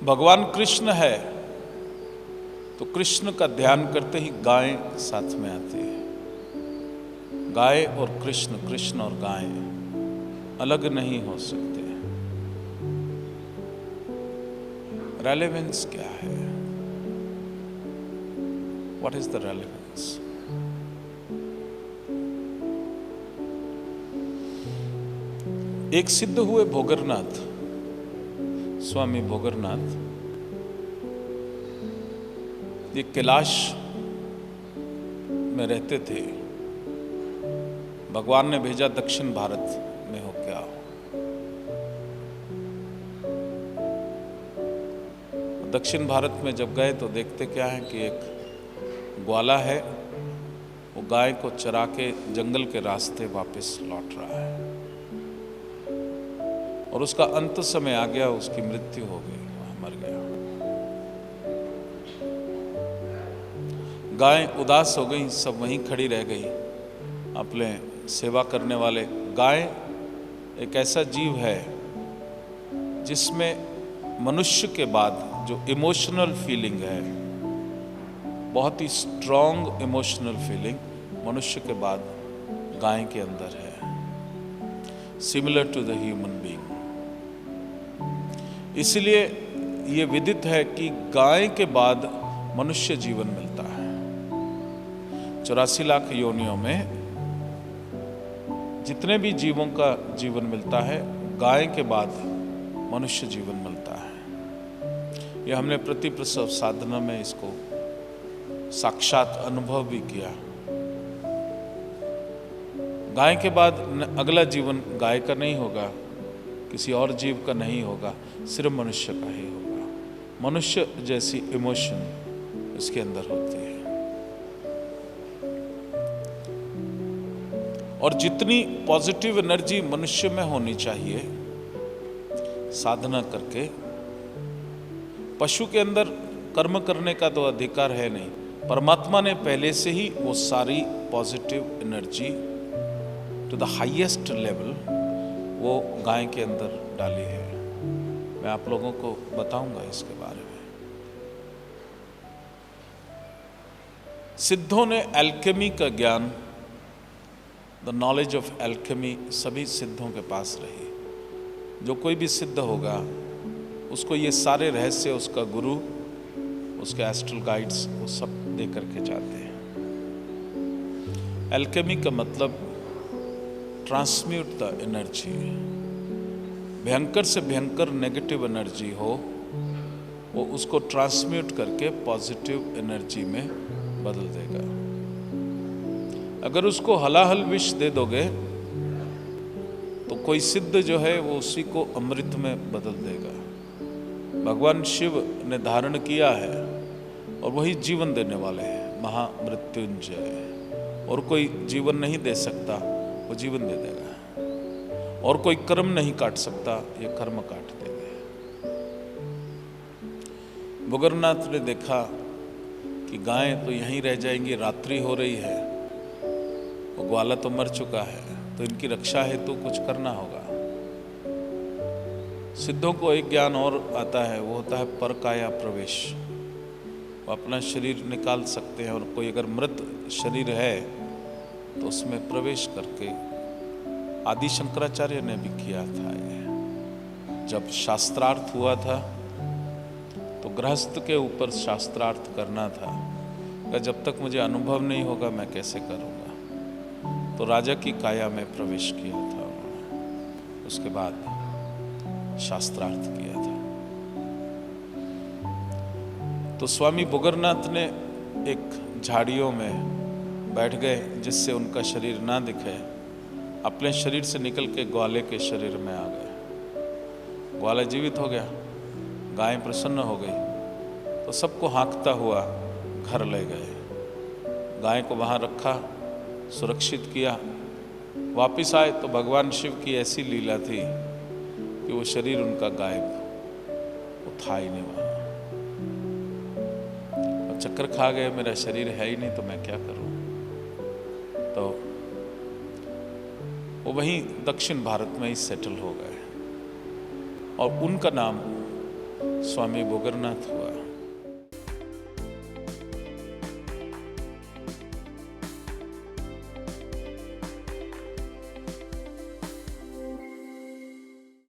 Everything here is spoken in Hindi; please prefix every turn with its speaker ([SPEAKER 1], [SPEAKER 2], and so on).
[SPEAKER 1] भगवान कृष्ण है तो कृष्ण का ध्यान करते ही गाय साथ में आती है। गाय और कृष्ण, कृष्ण और गाय अलग नहीं हो सकते। रेलेवेंस क्या है? What is the relevance? एक सिद्ध हुए भोगरनाथ, स्वामी भोगरनाथ, ये कैलाश में रहते थे। भगवान ने भेजा दक्षिण भारत में हो क्या। दक्षिण भारत में जब गए तो देखते क्या है कि एक ग्वाला है, वो गाय को चरा के जंगल के रास्ते वापस लौट रहा है और उसका अंत समय आ गया, उसकी मृत्यु हो गई, मर गया। गाय उदास हो गई, सब वहीं खड़ी रह गई अपने सेवा करने वाले। गाय एक ऐसा जीव है जिसमें मनुष्य के बाद जो इमोशनल फीलिंग है, बहुत ही स्ट्रॉन्ग इमोशनल फीलिंग मनुष्य के बाद गाय के अंदर है, similar to the human being. इसलिए ये विदित है कि गाय के बाद मनुष्य जीवन मिलता है। 84 लाख योनियों में जितने भी जीवों का जीवन मिलता है, गाय के बाद मनुष्य जीवन मिलता है। यह हमने प्रतिप्रसव साधना में इसको साक्षात अनुभव भी किया। गाय के बाद अगला जीवन गाय का नहीं होगा, किसी और जीव का नहीं होगा, सिर्फ मनुष्य का ही होगा। मनुष्य जैसी इमोशन इसके अंदर होती है। और जितनी पॉजिटिव एनर्जी मनुष्य में होनी चाहिए साधना करके, पशु के अंदर कर्म करने का तो अधिकार है नहीं। परमात्मा ने पहले से ही वो सारी positive energy to the highest level वो गाय के अंदर डाली है। मैं आप लोगों को बताऊंगा इसके बारे में। सिद्धों ने एल्केमी का ज्ञान, द नॉलेज ऑफ एल्केमी सभी सिद्धों के पास रही। जो कोई भी सिद्ध होगा उसको ये सारे रहस्य उसका गुरु, उसके एस्ट्रल गाइड्स, वो सब दे करके जाते हैं। एल्केमी का मतलब ट्रांसम्यूट द एनर्जी। भयंकर से भयंकर नेगेटिव एनर्जी हो, वो उसको ट्रांसम्यूट करके पॉजिटिव एनर्जी में बदल देगा। अगर उसको हलाहल विष दे दोगे तो कोई सिद्ध जो है वो उसी को अमृत में बदल देगा। भगवान शिव ने धारण किया है और वही जीवन देने वाले हैं, महामृत्युंजय। और कोई जीवन नहीं दे सकता, वो जीवन दे देगा। और कोई कर्म नहीं काट सकता, ये कर्म काट देगा। भोगरनाथ ने देखा कि गाय तो यहीं रह जाएंगी, रात्रि हो रही है, वो ग्वाला तो मर चुका है, तो इनकी रक्षा हेतु कुछ करना होगा। सिद्धों को एक ज्ञान और आता है, वो होता है परकाया प्रवेश। वो अपना शरीर निकाल सकते हैं और कोई अगर मृत शरीर है तो उसमें प्रवेश करके, आदि शंकराचार्य ने भी किया था ये। जब शास्त्रार्थ हुआ था तो गृहस्थ के ऊपर शास्त्रार्थ करना था, जब तक मुझे अनुभव नहीं होगा मैं कैसे करूँगा। तो राजा की काया में प्रवेश किया था उन्होंने, उसके बाद शास्त्रार्थ किया था। तो स्वामी भोगरनाथ ने एक झाड़ियों में बैठ गए जिससे उनका शरीर ना दिखे। अपने शरीर से निकल के ग्वाले के शरीर में आ गए। ग्वाला जीवित हो गया, गाय प्रसन्न हो गई, तो सबको हाँकता हुआ घर ले गए। गाय को वहाँ रखा, सुरक्षित किया। वापिस आए तो भगवान शिव की ऐसी लीला थी कि वो शरीर उनका गायब, वो था ही नहीं वहाँ। अब चक्कर खा गए, मेरा शरीर है ही नहीं तो मैं क्या करूँ। तो वो वहीं दक्षिण भारत में ही सेटल हो गए और उनका नाम स्वामी बोगरनाथ हुआ,